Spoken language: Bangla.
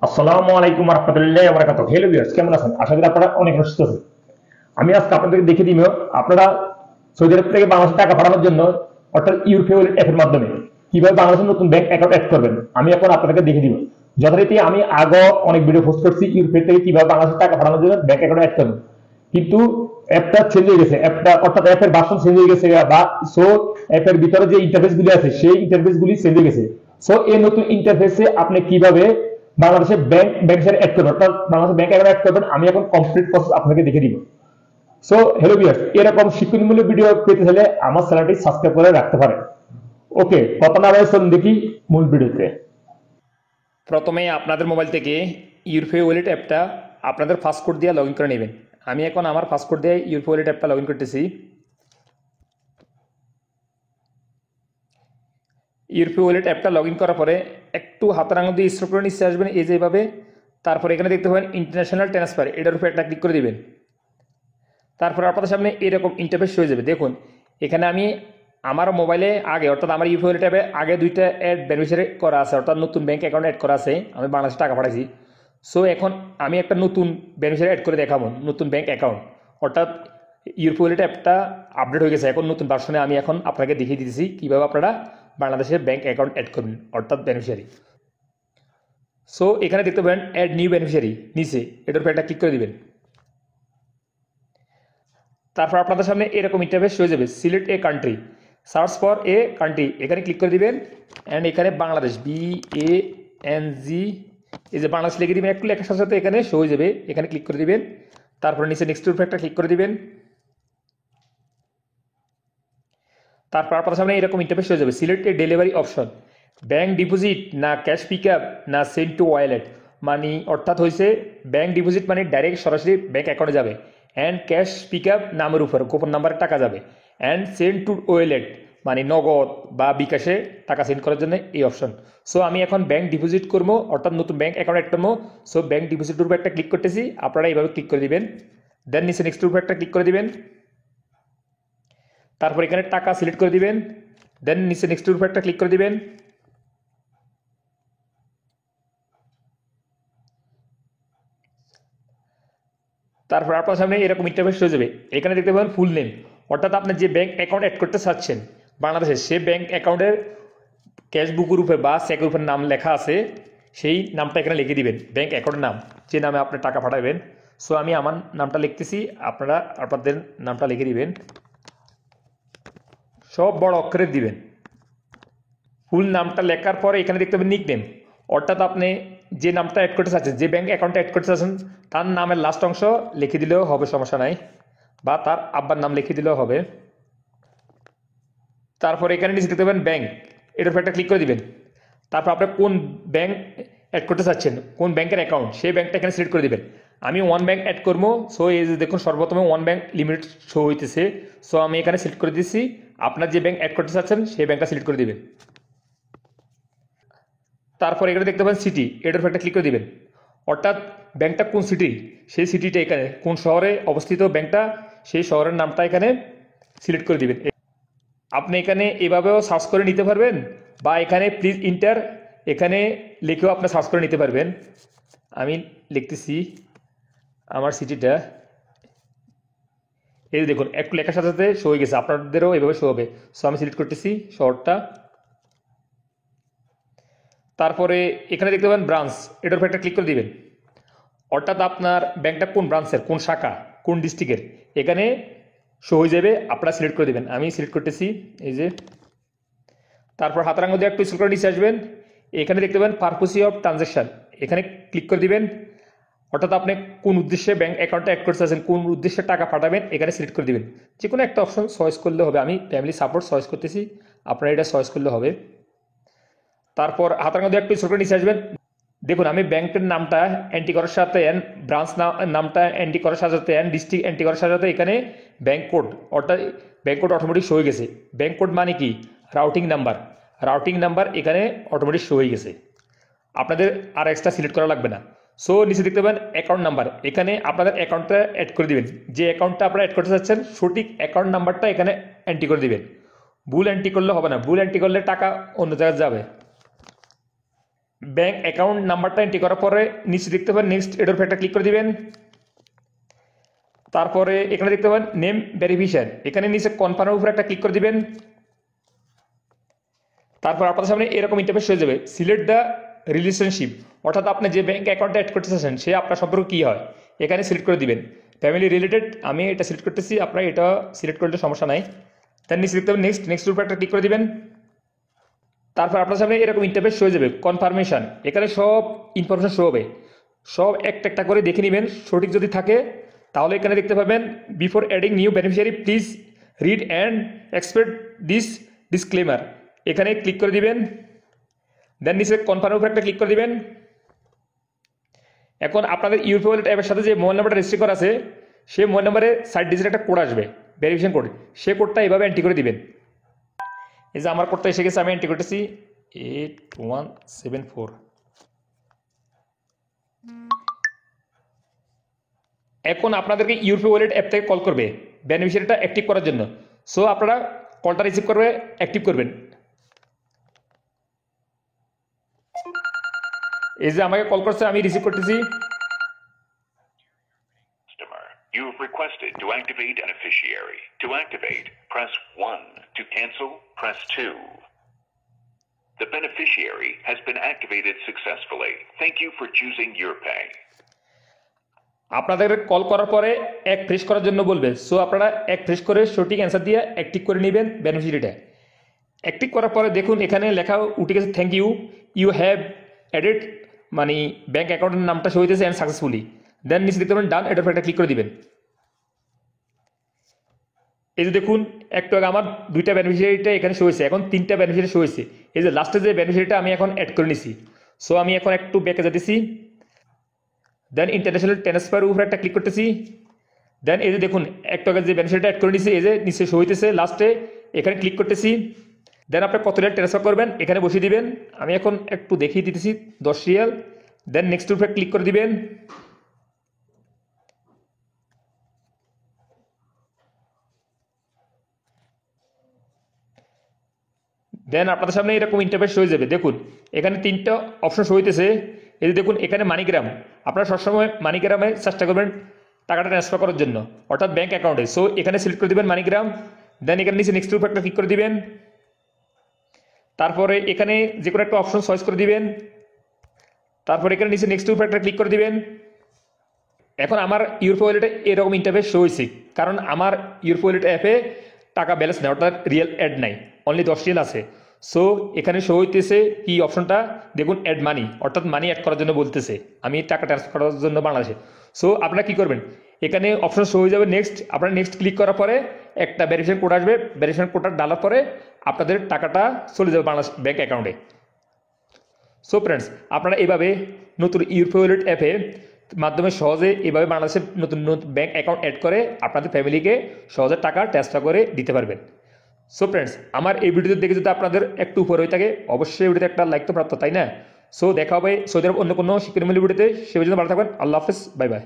আসসালামু আলাইকুম রহমতুল্লাহ বরকাত। হ্যালো ভিউয়ার্স, কেমন আছেন? আশা করি আপনারা অনেক সুস্থ আছেন। আমি আজকে আপনাদেরকে দেখিয়ে দিব আপনারা সৌদি আরব থেকে বাংলাদেশে টাকা পাঠানোর জন্য অর্থাৎ ইউরপে ওয়ালেট অ্যাপের মাধ্যমে কিভাবে বাংলাদেশের নতুন ব্যাংক অ্যাকাউন্ট অ্যাড করবেন। আমি এখন আপনাদেরকে দেখিয়ে দিব। যথারীতি আমি আগে অনেক ভিডিও পোস্ট করছি ইউরপে থেকে কিভাবে বাংলাদেশে টাকা পাঠানোর জন্য ব্যাংক অ্যাকাউন্ট অ্যাড করবেন, কিন্তু অ্যাপটা চেঞ্জ হয়ে গেছে, অ্যাপটা অর্থাৎ অ্যাপের ভার্সন চেঞ্জ হয়ে গেছে, বা সো অ্যাপের ভিতরে যে ইন্টারফেস গুলি আছে সেই ইন্টারফেস গুলি চেঞ্জ হয়ে গেছে। সো এই নতুন ইন্টারফেসে আপনি কিভাবে বাংলাদেশের ব্যাংক ব্যাংকের অ্যাড করবেন, অর্থাৎ বাংলাদেশের ব্যাংক অ্যাকাউন্ট অ্যাড করবেন, আমি এখন কমপ্লিট প্রসেস আপনাকে দেখে দিব। সো হ্যালো ভিউয়ার্স, এরকম শিক্ষণমূলক ভিডিও পেতে হলে আমার চ্যানেলটি সাবস্ক্রাইব করে রাখতে পারেন। ওকে, কথা না বলে চলুন দেখি মূল ভিডিওতে। প্রথমে আপনাদের মোবাইল থেকে ইউরপে ওয়ালেট অ্যাপটা আপনাদের পাসওয়ার্ড দিয়ে লগ ইন করে নেবেন। আমি এখন আমার পাসওয়ার্ড দিয়ে ইউরপে ওয়ালেট অ্যাপটা লগ ইন করতেছি। ইউরপে ওয়ালেট অ্যাপটা লগ ইন করার পরে একটু হাতের আঙুল দিয়ে স্ক্রল করে নিচে আসবেন, এই যে এইভাবে। তারপরে এখানে দেখতে পাবেন ইন্টারন্যাশনাল ট্রান্সফার, এটার উপরে একটা ক্লিক করে দিবেন। তারপরে আপনাদের সামনে এরকম ইন্টারফেস হয়ে যাবে। দেখুন এখানে আমি আমার মোবাইলে আগে, অর্থাৎ আমার ইউপি ওয়ালেট অ্যাপে আগে দুইটা অ্যাড বেনিফিশিয়ারি করা আছে, অর্থাৎ নতুন ব্যাংক অ্যাকাউন্ট অ্যাড করা আছে, আমি বাংলাদেশে টাকা পাঠাইছি। সো এখন আমি একটা নতুন বেনিফিশিয়ারি অ্যাড করে দেখাবো, নতুন ব্যাংক অ্যাকাউন্ট। অর্থাৎ ইউপি ওয়ালেট অ্যাপটা আপডেট হয়ে গেছে, এখন নতুন ভার্সনে আমি এখন আপনাকে দেখিয়ে দিতেছি কীভাবে আপনারা বাংলাদেশের ব্যাংক অ্যাকাউন্ট অ্যাড করবেন, অর্থাৎ বেনিফিশিয়ারি। সো এখানে দেখতে পাবেন অ্যাড নিউ বেনিফিশিয়ারি, নিচে এটার উপর একটা ক্লিক করে দিবেন। তারপর আপনাদের সামনে এরকম ইন্টারফেস হয়ে যাবে, select a country, search for a country, এখানে ক্লিক করে দিবেন। অ্যান্ড এখানে বাংলাদেশ, BANG, এই যে বাংলাদেশ লিখে দিবেন, একটু লেখার সাথে সাথে এখানে শো হয়ে যাবে, এখানে ক্লিক করে দিবেন। তারপর নিচে নেক্সট উপর একটা ক্লিক করে দিবেন। তারপর আপনাদের সামনে এরকম ইন্টারফেস হয়ে যাবে, সিলেক্ট এ ডেলিভারি অপশন, ব্যাংক ডিপোজিট না ক্যাশ পিক আপ না সেন্ড টু ওয়ালেট, মানে অর্থাৎ হয়েছে ব্যাংক ডিপোজিট মানে ডাইরেক্ট সরাসরি ব্যাংক অ্যাকাউন্টে যাবে, অ্যান্ড ক্যাশ পিক আপ নামের উপর গোপন নাম্বারে টাকা যাবে, অ্যান্ড সেন্ড টু ওয়ালেট মানে নগদ বা বিকাশে টাকা সেন্ড করার জন্য এই অপশন। সো আমি এখন ব্যাংক ডিপোজিট করবো, অর্থাৎ নতুন ব্যাংক অ্যাকাউন্ট অ্যাড করবো। সো ব্যাংক ডিপোজিটের উপর একটা ক্লিক করতেছি, আপনারা এইভাবে ক্লিক করে দিবেন। দেন নিচে নেক্সট উপর একটা ক্লিক করে দিবেন। তারপর এখানে টাকা সিলেক্ট করে দিবেন। দেন নিচে নেক্সট উপর একটা ক্লিক করে দিবেন। তারপর আপনার সামনে এরকম ইন্টারফেস হয়ে যাবে, এখানে দেখতে পাবেন ফুল নেম, অর্থাৎ আপনি যে ব্যাংক অ্যাকাউন্ট অ্যাড করতে চাচ্ছেন বাংলাদেশে, সে ব্যাংক অ্যাকাউন্টের ক্যাশ বুকের উপরে বা চেকের উপরে নাম লেখা আছে, সেই নামটা এখানে লিখে দিবেন, ব্যাংক অ্যাকাউন্টের নাম, যে নামে আপনি টাকা পাঠাবেন। সো আমি আমার নামটা লিখতেছি, আপনারা আপনাদের নামটা লিখে দিবেন, সব বড় অক্ষরে দিবেন। ফুল নামটা লেখার পরে এখানে দেখতে পাবেন নিক নেম, অর্থাৎ আপনি যে নামটা অ্যাড করতে চাচ্ছেন, যে ব্যাংক অ্যাকাউন্টে অ্যাড করতে চাচ্ছেন, তার নামের লাস্ট অংশ লিখে দিলেও হবে, সমস্যা নাই, বা তার আব্বার নাম লিখে দিলেও হবে। তারপর এখানে নিচে দেখতে পাবেন ব্যাংক, এটার উপর একটা ক্লিক করে দিবেন। তারপর আপনি কোন ব্যাংক অ্যাড করতে চাচ্ছেন, কোন ব্যাংকের অ্যাকাউন্ট, সেই ব্যাংকটা এখানে সিলেক্ট করে দিবেন। আমি ওয়ান ব্যাংক অ্যাড করবো। সো এই যে দেখুন সর্বপ্রথমে ওয়ান ব্যাংক লিমিট শো হইতেছে। সো আমি এখানে সিলেক্ট করে দিচ্ছি, আপনার যে ব্যাংক অ্যাড করতে চাচ্ছেন সেই ব্যাংকটা সিলেক্ট করে দিবেন। তারপর এখানে দেখতে পাবেন সিটি, এটার উপর একটা ক্লিক করে দিবেন, অর্থাৎ ব্যাংকটা কোন সিটি, সেই সিটিটা এখানে কোন শহরে অবস্থিত ব্যাংকটা, সেই শহরের নামটা এখানে সিলেক্ট করে দিবেন। আপনি এখানে এভাবেও সার্চ করে নিতে পারবেন, বা এখানে প্লিজ ইন্টার এখানে লিখেও আপনি সার্চ করে নিতে পারবেন। আমি লিখতেছি আমার সিটিটা, এই দেখুন একটু লেখার সাথে সাথে শো হয়ে গেছে, আপনাদেরও এভাবে শো হবে। সো আমি সিলেক্ট করতেছি শহরটা। তারপরে এখানে দেখতে পাবেন ব্রাঞ্চ, এটার উপর একটা ক্লিক করে দিবেন, অর্থাৎ আপনার ব্যাংকটা কোন ব্রাঞ্চের, কোন শাখা, কোন ডিস্ট্রিক্টের, এখানে শো হয়ে যাবে, আপনারা সিলেক্ট করে দেবেন। আমি সিলেক্ট করতেছি, এই যে। তারপর হাতের আঙুল দিয়ে একটু স্ক্রল করে নিচে আসবেন, এখানে দেখতে পাবেন পারপোজ অফ ট্রানজাকশন, এখানে ক্লিক করে দিবেন, অর্থাৎ আপনি কোন উদ্দেশ্যে ব্যাংক অ্যাকাউন্টে অ্যাড করতে চাচ্ছেন, কোন উদ্দেশ্যে টাকা পাঠাবেন, এখানে সিলেক্ট করে দিবেন। যে কোনো একটা অপশন চয়েস করলে হবে, আমি ফ্যামিলি সাপোর্ট চয়েস করতেছি, আপনারা এটা চয়েস করলে হবে। তারপর হাতের আঙুল দিয়ে একটু স্ক্রল করে নিচে আসবেন, দেখুন আমি ব্যাংকের নামটা এন্ট্রি করার সাথে ব্রাঞ্চ নামটা এন্ট্রি করার সাথে সাথে ডিস্ট্রিক্ট এন্ট্রি করার সাথে সাথে এখানে ব্যাংক কোড, অর্থাৎ ব্যাংক কোড অটোমেটিক শো হয়ে গেছে। ব্যাংক কোড মানে কি, রাউটিং নাম্বার, রাউটিং নাম্বার এখানে অটোমেটিক শো হয়ে গেছে, আপনাদের আর এক্সট্রা সিলেক্ট করা লাগবে না। সো নিচে দেখতে পাবেন অ্যাকাউন্ট নাম্বার, এখানে আপনাদের অ্যাকাউন্টটা অ্যাড করে দিবেন, যে অ্যাকাউন্টটা আপনারা অ্যাড করতে চাচ্ছেন সঠিক অ্যাকাউন্ট নাম্বারটা এখানে এন্ট্রি করে দিবেন। ভুল এন্ট্রি করলে হবে না, ভুল এন্ট্রি করলে টাকা অন্য জায়গায় যাবে। ব্যাংক অ্যাকাউন্ট নাম্বারটা এন্ট্রি করার পরে নিচে দেখতে পাবেন নেক্সট এটার উপর একটা ক্লিক করে দিবেন। তারপরে এখানে দেখতে পাবেন নেম ভেরিফিকেশন, এখানে নিচে কনফার্মের উপর একটা ক্লিক করে দিবেন। তারপর আপনাদের সামনে এরকম ইন্টারফেস হয়ে যাবে, সিলেক্ট দ্য রিলেশনশিপ, অর্থাৎ আপনি যে ব্যাংক অ্যাকাউন্টে অ্যাড করতে চাচ্ছেন সে আপনার সম্পর্ক কী হয় এখানে সিলেক্ট করে দিবেন। ফ্যামিলি রিলেটেড আমি এটা সিলেক্ট করতেছি, আপনারা এটা সিলেক্ট করলে সমস্যা নাই। তার নিচে দেখতে পাবেন নেক্সট উপর একটা ক্লিক করে দিবেন। তারপর আপনার সামনে এরকম ইন্টারফেস হয়ে যাবে, কনফার্মেশন, এখানে সব ইনফরমেশন শো হবে, সব একটা করে দেখে নেবেন, সঠিক যদি থাকে তাহলে এখানে দেখতে পাবেন before adding new beneficiary please read and expect this disclaimer, এখানে ক্লিক করে দিবেন। দেন নিচে কনফার্মের উপর একটা ক্লিক করে দিবেন। এখন আপনাদের ইউপি ওয়ালেট অ্যাপের সাথে যে মোবাইল নাম্বারটা রেজিস্টার করা আছে সেই মোবাইল নাম্বারে 60 ডিজিট একটা কোড আসবে, ভেরিফিকেশন কোড, সে কোডটা এভাবে এন্ট্রি করে দিবেন। এই যে আমার কোডটা এসে গেছে, আমি এন্ট্রি করতেছি 8174। এখন আপনাদেরকে ইউপি ওয়ালেট অ্যাপ থেকে কল করবে বেনিফিশিয়ারিটা অ্যাক্টিভ করার জন্য। সো আপনারা কলটা রিসিভ করবে, অ্যাক্টিভ করবেন। এই যে আমাকে কল করছে, আমি রিসিভ করতেছি। Customer, you have requested to activate a beneficiary. To activate, press 1. To cancel, press 2. The beneficiary has been activated successfully. Thank you for choosing YourPay. আপনাদের কল করার পরে এক ফ্রেশ করার জন্য বলবে, সো আপনারা এক ফ্রেশ করে সঠিক অ্যান্সার দিয়ে অ্যাক্টিভ করে নেবেন বেনিফিশিয়ারিটা। অ্যাক্টিভ করার পরে দেখুন এখানে লেখা উঠে গেছে thank you, you have added মানে ব্যাঙ্ক অ্যাকাউন্টের নামটা শো হইতেছে অ্যান্ড সাকসেসফুলি। দেন নিচে দেখতে পাবেন ডান, এটার উপর একটা ক্লিক করে দিবেন। এই যে দেখুন একটু আগে আমার 2টা বেনিফিশিয়ারিটা এখানে শো হয়েছে, এখন 3টা বেনিফিশিয়ারি শো হয়েছে। এই যে লাস্টে যে বেনিফিশিয়ারিটা আমি এখন অ্যাড করে নিছি, সো আমি এখন একটু ব্যাকে যেতেছি। দেন ইন্টারন্যাশনাল ট্রান্সফার উপরে একটা ক্লিক করতেছি। দেন এই যে দেখুন একটু আগে যে বেনিফিশিয়ারিটা অ্যাড করে নিছি, এই যে নিচে শো হইতেছে লাস্টে, এখানে ক্লিক করতেছি। দেন আপনি কত রিয়াল ট্রান্সফার করবেন এখানে বসিয়ে দিবেন, আমি এখন একটু দেখিয়ে দিতেছি 10 রিয়াল। দেন নেক্সট উপরে ক্লিক করে দিবেন। দেন আপনাদের সামনে এরকম ইন্টারফেস হয়ে যাবে, দেখুন এখানে 3টা অপশন শো হইতেছে। এই যে দেখুন এখানে মানিগ্রাম, আপনারা সবসময় মানিগ্রামে চেষ্টা করবেন টাকাটা ট্রান্সফার করার জন্য, অর্থাৎ ব্যাঙ্ক অ্যাকাউন্টে। সো এখানে সিলেক্ট করে দিবেন মানিগ্রাম। দেন এখানে নিচে নেক্সট উপরে একটা ক্লিক করে দিবেন। তারপরে এখানে যে কোনো একটা অপশন চয়েস করে দিবেন। তারপরে এখানে নিচে নেক্সট উপরে একটা ক্লিক করে দিবেন। এখন আমার ইউরপি ওয়ালেটে এরকম ইন্টারফেস শো হয়েছে, কারণ আমার ইউরপি ওয়ালেট অ্যাপে টাকা ব্যালেন্স নেই, অর্থাৎ রিয়েল অ্যাড নাই, অনলি 10 রিয়েল আছে। সো এখানে শো হইতেছে কি অপশনটা দেখুন অ্যাড মানি, অর্থাৎ মানি অ্যাড করার জন্য বলতেছে, আমি টাকা ট্রান্সফার করার জন্য বাংলাদেশে। সো আপনারা কি করবেন, এখানে অপশন শো হয়ে যাবে নেক্সট, আপনারা নেক্সট ক্লিক করার পরে একটা ভেরিফিকেশন কোড আসবে, ভেরিফিকেশন কোডটা ডালার পরে আপনাদের টাকাটা চলে যাবে বাংলাদেশ ব্যাঙ্ক অ্যাকাউন্টে। সো ফ্রেন্ডস, আপনারা এভাবে নতুন ইউরপি ওয়ালেট অ্যাপে মাধ্যমে সহজে এভাবে বাংলাদেশের নতুন নতুন ব্যাঙ্ক অ্যাকাউন্ট অ্যাড করে আপনাদের ফ্যামিলিকে সহজে টাকা ট্রান্সফার করে দিতে পারবেন। সো ফ্রেন্ডস, আমার এই ভিডিওতে দেখে যদি আপনাদের একটু উপর হয়ে থাকে অবশ্যই ভিডিওতে একটা লাইক তো প্রাপ্ত, তাই না? সো দেখা হবে সৌদি আরব অন্য কোনো শিক্ষণীয় ভিডিওতে, সে পর্যন্ত ভালো থাকবেন। আল্লাহ হাফেজ, বাই বাই।